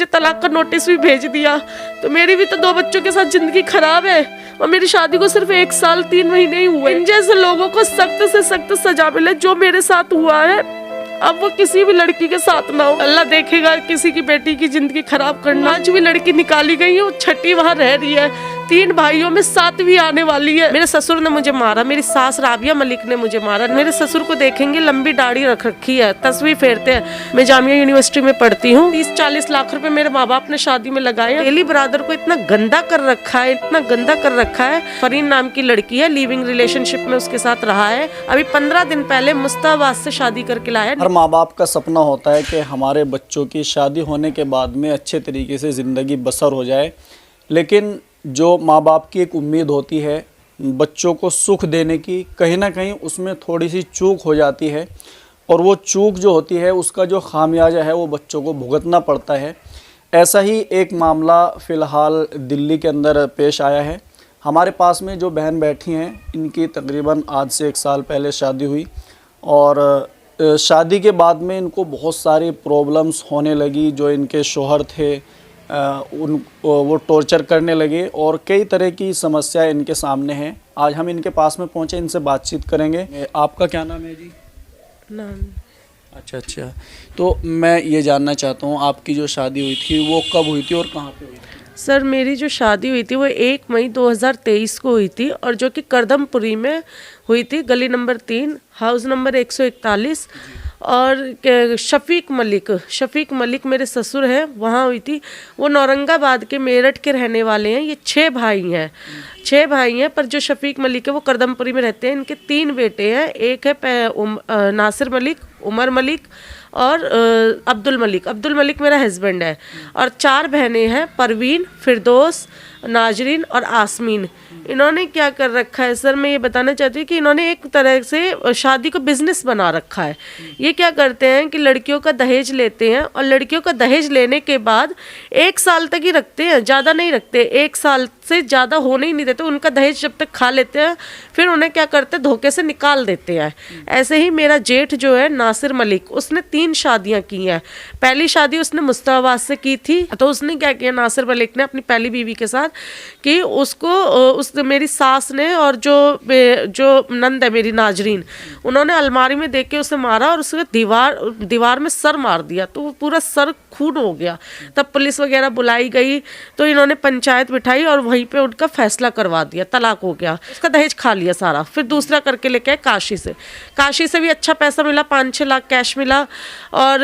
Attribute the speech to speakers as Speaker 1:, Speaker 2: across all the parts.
Speaker 1: तलाक का नोटिस भी भेज दिया। तो मेरी भी तो 2 बच्चों के साथ जिंदगी खराब है और मेरी शादी को सिर्फ 1 साल 3 महीने ही हुए। इन जैसे लोगों को सख्त से सख्त सजा मिले, जो मेरे साथ हुआ है अब वो किसी भी लड़की के साथ ना हो। अल्लाह देखेगा किसी की बेटी की जिंदगी खराब करना। आज भी लड़की निकाली गई है, वो छठी वहाँ रह रही है, 3 भाइयों में 7वीं आने वाली है। मेरे ससुर ने मुझे मारा, मेरी सास राबिया मलिक ने मुझे मारा। मेरे ससुर को देखेंगे लंबी दाढ़ी रख रखी है, तस्वीर फेरते हैं। मैं जामिया यूनिवर्सिटी में पढ़ती हूँ। 30-40 लाख रुपए मेरे माँ बाप ने शादी में लगाए। तेली ब्रादर को इतना गंदा कर रखा है, इतना गंदा कर रखा है। फरीन नाम की लड़की है, लिविंग रिलेशनशिप में उसके साथ रहा है। अभी 15 दिन पहले मुस्ताबाद से शादी करके लाया।
Speaker 2: हर माँ बाप का सपना होता है कि हमारे बच्चों की शादी होने के बाद में अच्छे तरीके से ज़िंदगी बसर हो जाए, लेकिन जो माँ बाप की एक उम्मीद होती है बच्चों को सुख देने की, कहीं ना कहीं उसमें थोड़ी सी चूक हो जाती है और वो चूक जो होती है उसका जो खामियाजा है वो बच्चों को भुगतना पड़ता है। ऐसा ही एक मामला फ़िलहाल दिल्ली के अंदर पेश आया है। हमारे पास में जो बहन बैठी हैं, इनकी तकरीबन आज से 1 साल पहले शादी हुई और शादी के बाद में इनको बहुत सारी प्रॉब्लम्स होने लगी। जो इनके शौहर थे वो टॉर्चर करने लगे और कई तरह की समस्याएं इनके सामने हैं। आज हम इनके पास में पहुंचे, इनसे बातचीत करेंगे। आपका क्या नाम है जी?
Speaker 1: नाम
Speaker 2: अच्छा, तो मैं ये जानना चाहता हूँ आपकी जो शादी हुई थी वो कब हुई थी और कहाँ पे हुई थी?
Speaker 1: सर, मेरी जो शादी हुई थी वो 1 मई 2023 को हुई थी और जो कि करदमपुरी में हुई थी, गली नंबर 3, हाउस नंबर 141। और शफीक मलिक मेरे ससुर हैं, वहाँ हुई थी। वो औरंगाबाद के मेरठ के रहने वाले हैं। ये 6 भाई हैं, पर जो शफीक मलिक है वो करदमपुरी में रहते हैं। इनके 3 बेटे हैं, एक है नासिर मलिक, उमर मलिक और अब्दुल मलिक मेरा हस्बैंड है। और 4 बहनें हैं, परवीन, फिरदौस, नाजरीन और आसमीन। इन्होंने क्या कर रखा है सर, मैं ये बताना चाहती हूँ कि इन्होंने एक तरह से शादी को बिजनेस बना रखा है। ये क्या करते हैं कि लड़कियों का दहेज लेते हैं और लड़कियों का दहेज लेने के बाद 1 साल तक ही रखते हैं, ज़्यादा नहीं रखते। 1 साल से ज़्यादा होने ही नहीं देते। उनका दहेज जब तक खा लेते हैं फिर उन्हें क्या करते हैं, धोखे से निकाल देते हैं। ऐसे ही मेरा जेठ जो है नासिर मलिक, उसने 3 शादियाँ की हैं। पहली शादी उसने मुस्ताबाद से की थी। तो उसने क्या किया नासिर मलिक ने अपनी पहली बीवी के साथ कि उसको मेरी सास ने और जो नंद है मेरी नाजरीन, उन्होंने अलमारी में देख के उसे मारा और उसके दीवार में सर मार दिया। तो वो पूरा सर खून हो गया। तब पुलिस वगैरह बुलाई गई तो इन्होंने पंचायत बिठाई और वहीं पे उनका फैसला करवा दिया, तलाक हो गया। उसका दहेज खा लिया सारा। फिर दूसरा करके लेके आए काशी से भी अच्छा पैसा मिला, 5-6 लाख कैश मिला और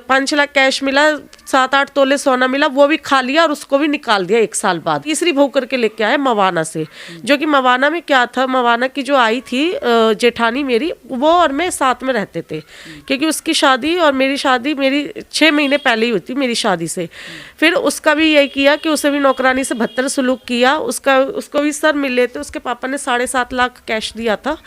Speaker 1: 5-6 लाख कैश मिला, 7-8 तोले सोना मिला, वो भी खा लिया और उसको भी निकाल दिया 1 साल बाद। तीसरी बहू करके लेके आए मवाना से, जो कि मवाना में क्या था, मवाना की जो आई थी जेठानी मेरी, वो और मैं साथ में रहते थे क्योंकि उसकी शादी और मेरी शादी 6 महीने पहले ही हुई थी मेरी शादी से। फिर उसका भी यही किया कि उसे भी नौकरानी से भद्दर सलूक किया। उसको भी सर मिले थे। उसके पापा ने 7.5 लाख कैश दिया था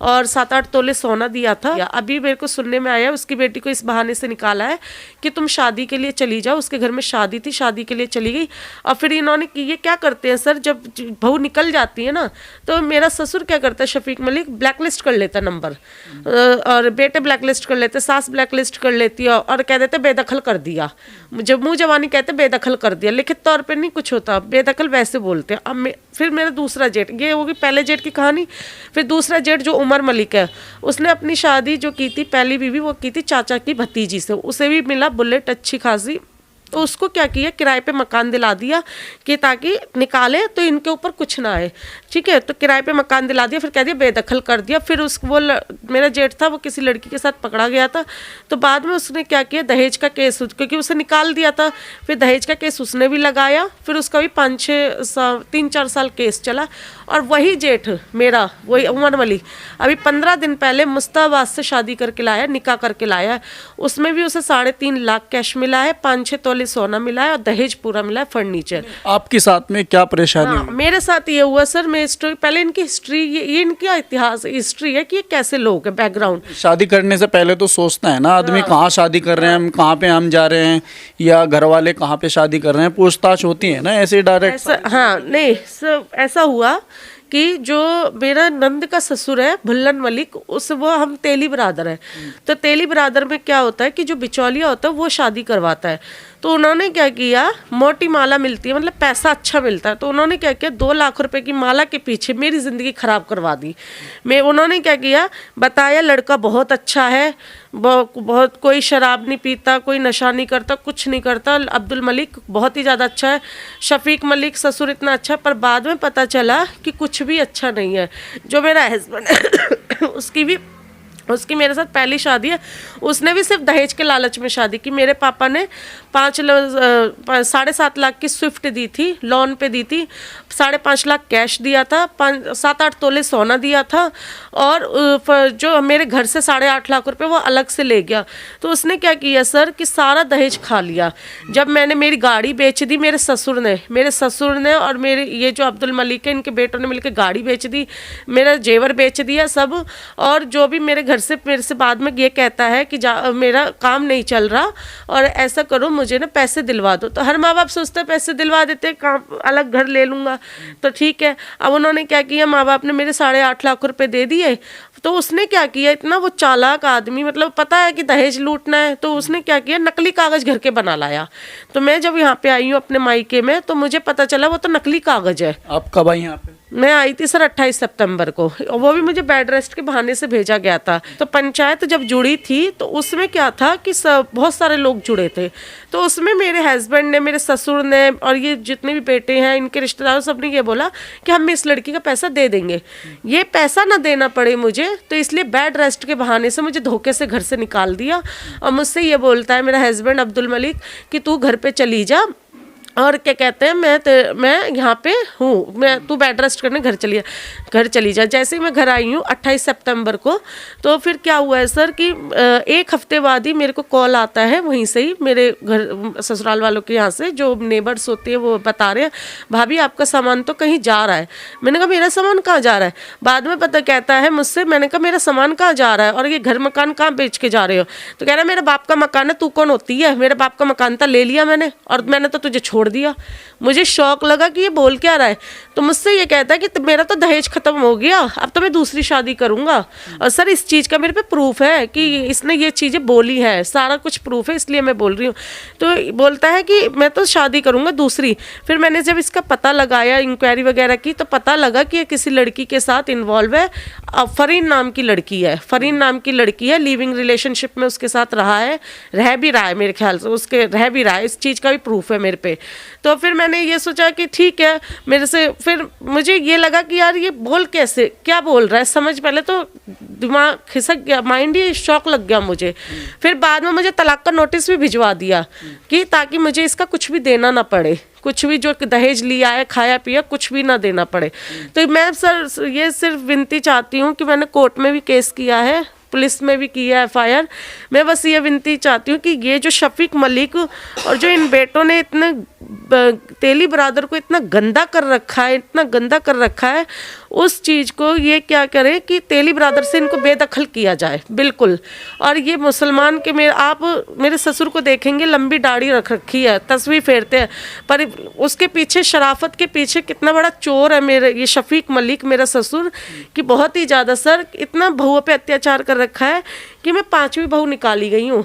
Speaker 1: और 7-8 तोले सोना दिया था। अभी मेरे को सुनने में आया उसकी बेटी को इस बहाने से निकाला है कि तुम शादी के लिए चली जाओ। उसके घर में शादी थी, शादी के लिए चली गई। और फिर इन्होंने ये क्या करते हैं सर, जब बहू निकल जाती है ना तो मेरा ससुर क्या करता है, शफीक मलिक ब्लैकलिस्ट कर लेता नंबर और बेटे ब्लैकलिस्ट कर लेते, सास ब्लैकलिस्ट कर लेती है और कह देते बेदखल कर दिया। जब मुंह जवानी कहते बेदखल कर दिया, लिखित तौर पे नहीं कुछ होता, बेदखल वैसे बोलते हैं। अब फिर मेरा दूसरा जेठ, ये होगी पहले जेठ की कहानी। फिर दूसरा जेठ जो उमर मलिक है, उसने अपनी शादी जो की थी पहली बीवी, वो की थी चाचा की भतीजी से। उसे भी मिला बुलेट अच्छी खासी। तो उसको क्या किया, किराए पे मकान दिला दिया कि ताकि निकाले तो इनके ऊपर कुछ ना आए, ठीक है। तो किराए पे मकान दिला दिया, फिर कह दिया बेदखल कर दिया। फिर मेरा जेठ था वो किसी लड़की के साथ पकड़ा गया था। तो बाद में उसने क्या किया, दहेज का केस, क्योंकि उसे निकाल दिया था, फिर दहेज का केस उसने भी लगाया। फिर उसका भी 3-4 साल केस चला। और वही जेठ मेरा, वही उमर मलिक, अभी 15 दिन पहले मुस्ताबाद से शादी करके लाया, निकाह करके लाया। उसमें भी उसे 3.5 लाख कैश मिला है, 5-6 तोले सोना मिला है और दहेज पूरा मिला है, फर्नीचर।
Speaker 2: आपके साथ में क्या परेशानी हुई?
Speaker 1: मेरे साथ ये हुआ सर, मैं स्टोरी पहले इनकी हिस्ट्री, ये इनका इतिहास हिस्ट्री है कि ये कैसे लोग हैं, बैकग्राउंड।
Speaker 2: शादी करने से पहले तो सोचता है ना आदमी, कहाँ शादी कर रहे हैं हम, कहाँ पे हम जा रहे हैं, या घर वाले कहाँ पे शादी कर रहे हैं, पूछताछ होती है ना ऐसे डायरेक्ट।
Speaker 1: हाँ नहीं सर, ऐसा हुआ कि जो मेरा नंद का ससुर है भुल्लन मलिक, वो हम तेली ब्रादर है। तो तेली ब्रादर में क्या होता है कि जो बिचौलिया होता है वो शादी करवाता है। तो उन्होंने क्या किया, मोटी माला मिलती है, मतलब पैसा अच्छा मिलता है, तो उन्होंने क्या किया 2 लाख रुपए की माला के पीछे मेरी ज़िंदगी ख़राब करवा दी। उन्होंने क्या किया, बताया लड़का बहुत अच्छा है, बहुत कोई शराब नहीं पीता, कोई नशा नहीं करता, कुछ नहीं करता, अब्दुल मलिक बहुत ही ज़्यादा अच्छा है, शफीक मलिक ससुर इतना अच्छा है। पर बाद में पता चला कि कुछ भी अच्छा नहीं है। जो मेरा हस्बैंड है उसकी मेरे साथ पहली शादी है, उसने भी सिर्फ दहेज के लालच में शादी की। मेरे पापा ने 7.5 लाख की स्विफ्ट दी थी, लोन पे दी थी, 5.5 लाख कैश दिया था, 7-8 तोले सोना दिया था, और जो मेरे घर से 8.5 लाख रुपए वो अलग से ले गया। तो उसने क्या किया सर कि सारा दहेज खा लिया। जब मैंने मेरी गाड़ी बेच दी, मेरे ससुर ने और मेरे ये जो अब्दुल मलिक है, इनके बेटों ने मिलकर गाड़ी बेच दी, मेरा जेवर बेच दिया सब। और जो भी मेरे से बाद में ये कहता है कि मेरा काम नहीं चल रहा और ऐसा करो, मुझे ना पैसे दिलवा दो। तो हर माँ बाप सोचते हैं पैसे दिलवा देते हैं, काम अलग घर ले लूँगा, तो ठीक है। अब उन्होंने क्या किया, माँ बाप ने मेरे 8.5 लाख रुपए दे दिए। तो उसने क्या किया, इतना वो चालाक आदमी, मतलब पता है कि दहेज लूटना है, तो उसने क्या किया, नकली कागज़ घर के बना लाया। तो मैं जब यहाँ पे आई हूँ अपने मायके में, तो मुझे पता चला वो तो नकली कागज़ है।
Speaker 2: आप कब आई यहाँ पे?
Speaker 1: मैं आई थी सर 28 सितंबर को, वो भी मुझे बेड रेस्ट के बहाने से भेजा गया था। तो पंचायत जब जुड़ी थी तो उसमें क्या था कि बहुत सारे लोग जुड़े थे। तो उसमें मेरे हस्बैंड ने, मेरे ससुर ने और ये जितने भी बेटे हैं, इनके रिश्तेदारों, सबने ये बोला कि हम इस लड़की का पैसा दे देंगे, ये पैसा ना देना पड़े मुझे। तो इसलिए बेड रेस्ट के बहाने से मुझे धोखे से घर से निकाल दिया। और मुझसे ये बोलता है मेरा हस्बैंड अब्दुल मलिक कि तू घर पे चली जा, और क्या कहते हैं, मैं यहाँ पे हूँ, तू बेड रेस्ट करने घर चली जा। जैसे ही मैं घर आई हूँ 28 सितंबर को, तो फिर क्या हुआ है सर कि 1 हफ्ते बाद ही मेरे को कॉल आता है, वहीं से ही मेरे घर ससुराल वालों के यहाँ से, जो नेबर्स होते हैं वो बता रहे हैं, भाभी आपका सामान तो कहीं जा रहा है। मैंने कहा मेरा सामान कहाँ जा रहा है? बाद में पता कहता है मुझसे, मैंने कहा मेरा सामान कहाँ जा रहा है और ये घर मकान कहाँ बेच के जा रहे हो? तो कह रहा है मेरे बाप का मकान है, तू कौन होती है? मेरे बाप का मकान था, ले लिया मैंने, और मैंने तो तुझे छोड़ दिया। मुझे शौक लगा कि ये बोल क्या रहा है। तो मुझसे ये कहता है कि मेरा तो दहेज खत्म हो गया, अब तो मैं दूसरी शादी करूंगा। और सर इस चीज़ का मेरे पे प्रूफ है कि इसने ये चीज़ें बोली है, सारा कुछ प्रूफ है, इसलिए मैं बोल रही हूँ। तो बोलता है कि मैं तो शादी करूंगा दूसरी। फिर मैंने जब इसका पता लगाया, इंक्वायरी वगैरह की, तो पता लगा कि ये किसी लड़की के साथ इन्वॉल्व है। फरीन नाम की लड़की है, लिविंग रिलेशनशिप में उसके साथ रह भी रहा है, मेरे ख्याल से उसके रह भी रहा है, इस चीज़ का भी प्रूफ है मेरे पे। तो फिर मैंने ये सोचा कि ठीक है, मेरे से फिर मुझे ये लगा कि यार ये क्या बोल रहा है, समझ पहले तो दिमाग खिसक गया, माइंड ही शॉक लग गया मुझे। फिर बाद में मुझे तलाक का नोटिस भी भिजवा दिया कि ताकि मुझे इसका कुछ भी देना ना पड़े, कुछ भी जो दहेज लिया है, खाया पिया, कुछ भी ना देना पड़े। तो मैं सर ये सिर्फ विनती चाहती हूँ कि मैंने कोर्ट में भी केस किया है, पुलिस में भी किया है FIR। मैं बस ये विनती चाहती हूँ कि ये जो शफीक मलिक और जो इन बेटों ने इतने तेली बरादर को इतना गंदा कर रखा है, उस चीज़ को ये क्या करे कि तेली बरादर से इनको बेदखल किया जाए बिल्कुल। और ये मुसलमान के आप मेरे ससुर को देखेंगे, लंबी दाढ़ी रख रखी है, तस्वीर फेरते हैं, पर उसके पीछे, शराफत के पीछे कितना बड़ा चोर है मेरे ये शफीक मलिक, मेरा ससुर, कि बहुत ही ज़्यादा सर इतना बहुओं पे अत्याचार कर रखा है कि मैं 5वीं बहू निकाली गई हूँ।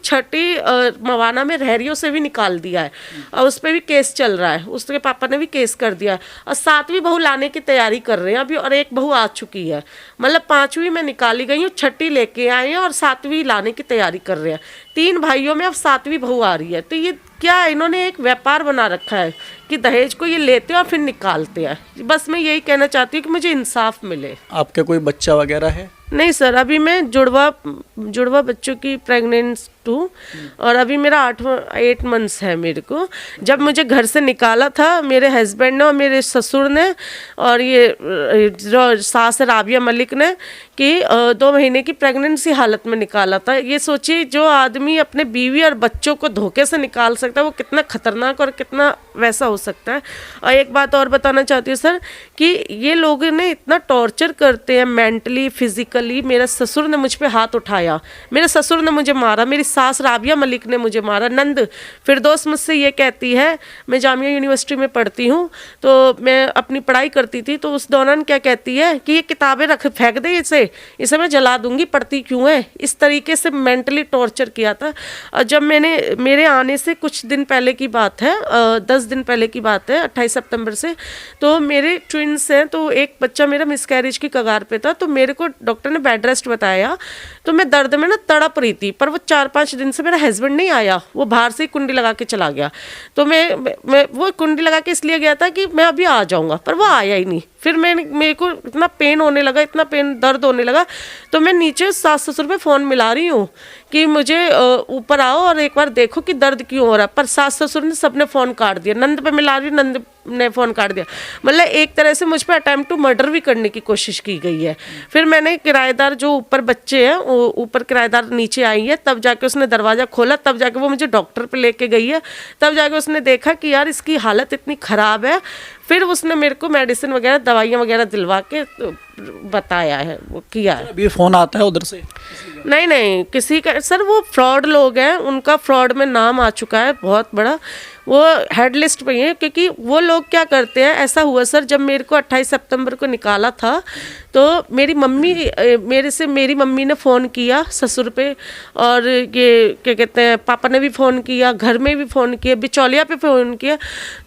Speaker 1: 6ठी मवाना में रहरियों से भी निकाल दिया है, और उस पर भी केस चल रहा है, उसके पापा ने भी केस कर दिया है। और 7वीं बहू लाने की तैयारी कर रहे हैं अभी, और 1 बहू आ चुकी है। मतलब 5वीं में निकाली गई हूँ, 6ठी लेके आए हैं और 7वीं लाने की तैयारी कर रहे हैं। 3 भाइयों में अब 7वीं बहू आ रही है। तो ये क्या इन्होंने एक व्यापार बना रखा है कि दहेज को ये लेते हैं और फिर निकालते हैं। बस मैं यही कहना चाहती हूँ कि मुझे इंसाफ मिले।
Speaker 2: आपके कोई बच्चा वगैरह है?
Speaker 1: नहीं सर, अभी मैं जुड़वा बच्चों की प्रेग्नेंट हूँ, और अभी मेरा 8 मंथ्स है मेरे को। जब मुझे घर से निकाला था मेरे हस्बैंड ने और मेरे ससुर ने, और ये जो सास राबिया मलिक ने, कि 2 महीने की प्रेगनेंसी हालत में निकाला था। ये सोचिए, जो आदमी अपने बीवी और बच्चों को धोखे से निकाल सकता है, वो कितना खतरनाक और कितना वैसा हो सकता है। और एक बात और बताना चाहती हूँ सर, कि ये लोग ने इतना टॉर्चर करते हैं मेंटली, फिजिकली। मेरे ससुर ने मुझ पे हाथ उठाया, मेरे ससुर ने मुझे मारा, मेरी सास राबिया मलिक ने मुझे मारा। नंद फिरदौस मुझसे ये कहती है, मैं जामिया यूनिवर्सिटी में पढ़ती हूँ, तो मैं अपनी पढ़ाई करती थी, तो उस दौरान क्या कहती है कि ये किताबें रख फेंक दे, इसे मैं जला दूंगी, पढ़ती क्यों है। इस तरीके से मेंटली टॉर्चर किया था। और जब मेरे आने से कुछ दिन पहले की बात है, 10 दिन पहले की बात है, 28 सितंबर से, तो मेरे ट्विन्स हैं, तो एक बच्चा मेरा मिसकैरेज की कगार पे था, तो मेरे को डॉक्टर ने बेड रेस्ट बताया, तो मैं दर्द में ना तड़प रही थी। पर वो 4-5 दिन से मेरा हस्बैंड नहीं आया, वो बाहर से ही कुंडी लगा के चला गया। तो मैं वो कुंडी लगा के इसलिए गया था कि मैं अभी आ जाऊंगा, पर वो आया ही नहीं। फिर मेरे को इतना पेन होने लगा, इतना पेन दर्द होने लगा, तो मैं नीचे सास ससुर पे फ़ोन मिला रही हूँ कि मुझे ऊपर आओ और एक बार देखो कि दर्द क्यों हो रहा है। पर सास ससुर ने सबने फ़ोन काट दिया। नंद पे मिला रही, नंद ने फ़ोन काट दिया। मतलब एक तरह से मुझ पर अटैम्प्ट टू मर्डर भी करने की कोशिश की गई है। फिर मैंने किराएदार, जो ऊपर बच्चे हैं, ऊपर किराएदार नीचे आई है, तब जाके उसने दरवाज़ा खोला, तब जाके वो मुझे डॉक्टर पे लेके गई है। तब जाके उसने देखा कि यार इसकी हालत इतनी ख़राब है। फिर उसने मेरे को मेडिसिन वगैरह, दवाइयाँ वगैरह दिलवा के बताया है, वो किया है।
Speaker 2: अभी फ़ोन आता है उधर से?
Speaker 1: नहीं किसी का सर, वो फ्रॉड लोग हैं, उनका फ्रॉड में नाम आ चुका है बहुत बड़ा, वो हेड लिस्ट पे ही है। क्योंकि वो लोग क्या करते हैं, ऐसा हुआ सर, जब मेरे को 28 सितंबर को निकाला था, तो मेरी मम्मी ने फ़ोन किया ससुर पे, और ये क्या कहते हैं, पापा ने भी फ़ोन किया, घर में भी फ़ोन किया, बिचौलिया पे फ़ोन किया।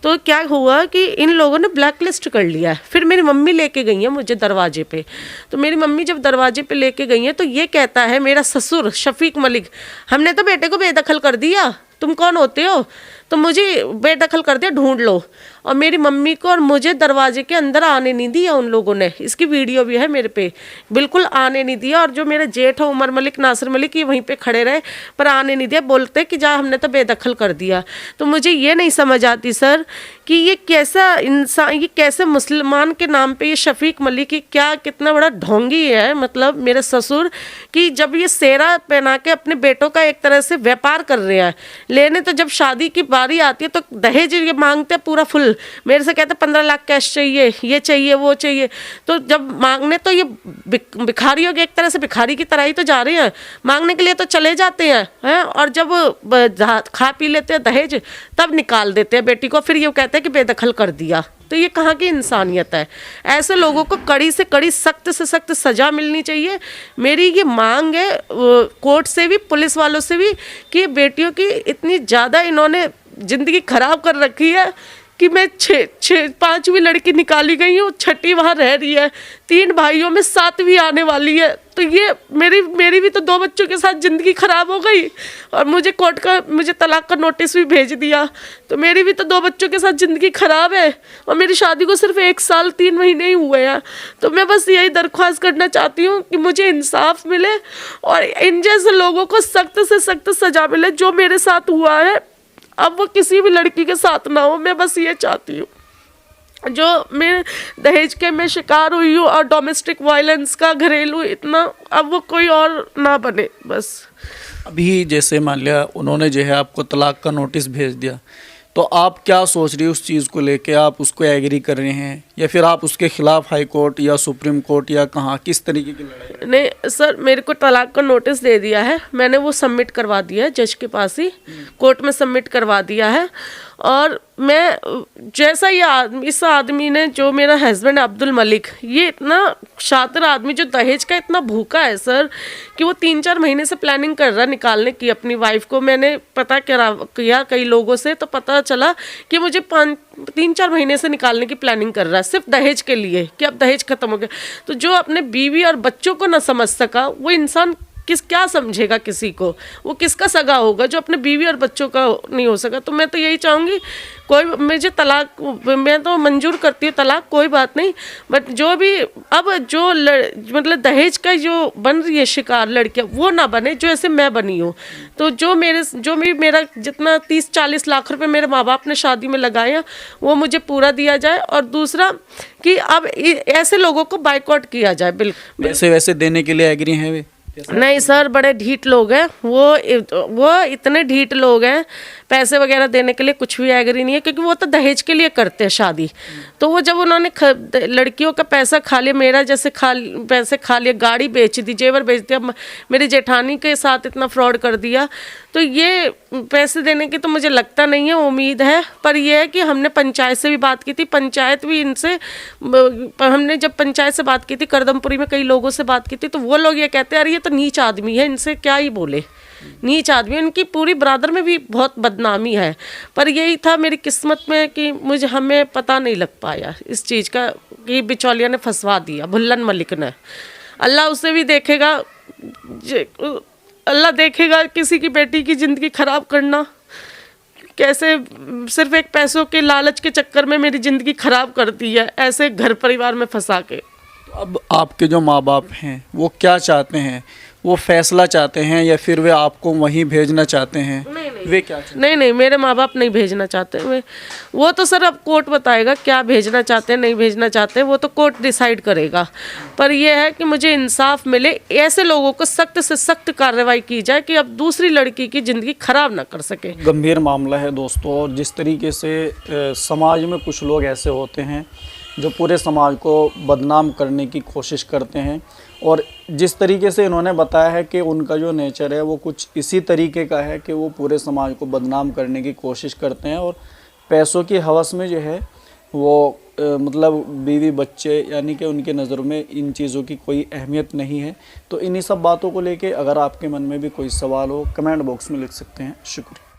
Speaker 1: तो क्या हुआ कि इन लोगों ने ब्लैक लिस्ट कर लिया है। फिर मेरी मम्मी लेके गई है मुझे दरवाजे पे। तो मेरी मम्मी जब दरवाजे पे लेके गई है, तो ये कहता है मेरा ससुर शफीक मलिक, हमने तो बेटे को बेदखल कर दिया, तुम कौन होते हो, तो मुझे बेदखल कर दिया, ढूंढ लो। और मेरी मम्मी को और मुझे दरवाजे के अंदर आने नहीं दिया उन लोगों ने। इसकी वीडियो भी है मेरे पे, बिल्कुल आने नहीं दिया। और जो मेरे जेठ है उमर मलिक, नासिर मलिक, ये वहीं पे खड़े रहे, पर आने नहीं दिया। बोलते कि जा, हमने तो बेदखल कर दिया। तो मुझे ये नहीं समझ आती सर कि ये कैसा इंसान, ये कैसे मुसलमान के नाम पे ये शफीक मलिक की क्या, कितना बड़ा ढोंगी है, मतलब मेरे ससुर, कि जब ये सेहरा पहना के अपने बेटों का एक तरह से व्यापार कर रहे हैं लेने, तो जब शादी की बारी आती है तो दहेज ये मांगते हैं पूरा फुल। मेरे से कहते 15 लाख कैश चाहिए, ये चाहिए, वो चाहिए। तो जब मांगने, तो ये भिखारियों के एक तरह से भिखारी की तरह ही तो जा रहे हैं, मांगने के लिए तो चले जाते हैं, और जब खा पी लेते हैं दहेज, तब निकाल देते हैं बेटी को। फिर ये कहते हैं कि बेदखल कर दिया। तो ये कहाँ की इंसानियत है। ऐसे लोगों को कड़ी से कड़ी, सख्त से सख्त सज़ा मिलनी चाहिए। मेरी ये मांग है कोर्ट से भी, पुलिस वालों से भी, कि बेटियों की इतनी ज़्यादा इन्होंने ज़िंदगी ख़राब कर रखी है कि मैं 5वीं लड़की निकाली गई हूँ, 6ठी वहाँ रह रही है, 3 भाइयों में 7वीं आने वाली है। तो ये मेरी भी तो 2 बच्चों के साथ ज़िंदगी ख़राब हो गई, और मुझे तलाक का नोटिस भी भेज दिया। तो मेरी भी तो 2 बच्चों के साथ ज़िंदगी ख़राब है, और मेरी शादी को सिर्फ 1 साल 3 महीने ही हुए हैं। तो मैं बस यही दरख्वास्त करना चाहती हूँ कि मुझे इंसाफ मिले, और इन जैसे लोगों को सख्त से सख्त सज़ा मिले। जो मेरे साथ हुआ है, अब वो किसी भी लड़की के साथ ना हो, मैं बस ये चाहती हूँ। जो मैं दहेज के मैं शिकार हुई हूँ, और डोमेस्टिक वायलेंस का, घरेलू, इतना, अब वो कोई और ना बने बस।
Speaker 2: अभी जैसे मान लिया उन्होंने जो है आपको तलाक का नोटिस भेज दिया, तो आप क्या सोच रही हो उस चीज़ को लेके? आप उसको एग्री कर रहे हैं, या फिर आप उसके खिलाफ हाई कोर्ट या सुप्रीम कोर्ट, या कहाँ, किस तरीके की लड़ाई?
Speaker 1: नहीं सर, मेरे को तलाक का नोटिस दे दिया है, मैंने वो सबमिट करवा दिया है जज के पास ही, कोर्ट में सबमिट करवा दिया है। और मैं जैसा इस आदमी ने, जो मेरा हस्बैंड अब्दुल मलिक, ये इतना शातिर आदमी, जो दहेज का इतना भूखा है सर, कि वो 3-4 महीने से प्लानिंग कर रहा निकालने की अपनी वाइफ को। मैंने पता किया कई लोगों से, तो पता चला कि मुझे 3-4 महीने से निकालने की प्लानिंग कर रहा है, सिर्फ दहेज के लिए, कि अब दहेज खत्म हो गया। तो जो अपने बीवी और बच्चों को ना समझ सका, वो इंसान क्या समझेगा किसी को? वो किसका सगा होगा जो अपने बीवी और बच्चों का नहीं हो सका? तो मैं तो यही चाहूँगी, कोई मुझे तलाक, मैं तो मंजूर करती हूँ तलाक, कोई बात नहीं, बट जो भी अब जो मतलब दहेज का जो बन रही है शिकार लड़कियाँ, वो ना बने जो ऐसे मैं बनी हूँ। तो जो मेरा जितना 30-40 लाख रुपए मेरे माँ बाप ने शादी में लगाए हैं, वो मुझे पूरा दिया जाए। और दूसरा कि अब ऐसे लोगों को बाइकआउट किया जाए। बिल्कुल
Speaker 2: वैसे देने के लिए एग्री हैं वे?
Speaker 1: नहीं सर, बड़े ढीठ लोग हैं वो इतने ढीठ लोग हैं, पैसे वगैरह देने के लिए कुछ भी एग्री नहीं है, क्योंकि वो तो दहेज के लिए करते हैं शादी। तो वो जब उन्होंने लड़कियों का पैसा खा लिया, मेरा जैसे पैसे खा लिया, गाड़ी बेच दी, जेवर बेच दिया, मेरी जेठानी के साथ इतना फ्रॉड कर दिया, तो ये पैसे देने की तो मुझे लगता नहीं है, उम्मीद है। पर यह है कि हमने पंचायत से भी बात की थी, पंचायत भी इनसे हमने जब पंचायत से बात की थी, करदमपुरी में कई लोगों से बात की थी, तो वो लोग ये कहते हैं अरे ये तो नीच आदमी है, इनसे क्या ही बोले, नीच आदमी। उनकी पूरी बरादर में भी बहुत बदनामी है। पर यही था मेरी किस्मत में कि हमें पता नहीं लग पाया इस चीज़ का कि बिचौलिया ने फंसवा दिया, भुल्लन मलिक ने। अल्लाह उसे भी देखेगा, अल्लाह देखेगा किसी की बेटी की ज़िंदगी ख़राब करना कैसे, सिर्फ एक पैसों के लालच के चक्कर में मेरी ज़िंदगी ख़राब कर दी है, ऐसे घर परिवार में फंसा के।
Speaker 2: अब आपके जो माँ बाप हैं वो क्या चाहते हैं? वो फैसला चाहते हैं या फिर वे आपको वहीं भेजना चाहते हैं?
Speaker 1: नहीं
Speaker 2: वे क्या चाहते हैं?
Speaker 1: नहीं, मेरे माँ बाप नहीं भेजना चाहते। वो तो सर अब कोर्ट बताएगा क्या भेजना चाहते हैं, नहीं भेजना चाहते हैं, वो तो कोर्ट डिसाइड करेगा। पर यह है कि मुझे इंसाफ मिले, ऐसे लोगों को सख्त से सख्त कार्रवाई की जाए कि अब दूसरी लड़की की ज़िंदगी खराब ना कर सके।
Speaker 2: गंभीर मामला है दोस्तों, और जिस तरीके से समाज में कुछ लोग ऐसे होते हैं जो पूरे समाज को बदनाम करने की कोशिश करते हैं, और जिस तरीके से इन्होंने बताया है कि उनका जो नेचर है वो कुछ इसी तरीके का है कि वो पूरे समाज को बदनाम करने की कोशिश करते हैं, और पैसों की हवस में जो है वो मतलब बीवी बच्चे यानी कि उनके नज़रों में इन चीज़ों की कोई अहमियत नहीं है। तो इन्हीं सब बातों को लेके अगर आपके मन में भी कोई सवाल हो, कमेंट बॉक्स में लिख सकते हैं। शुक्रिया।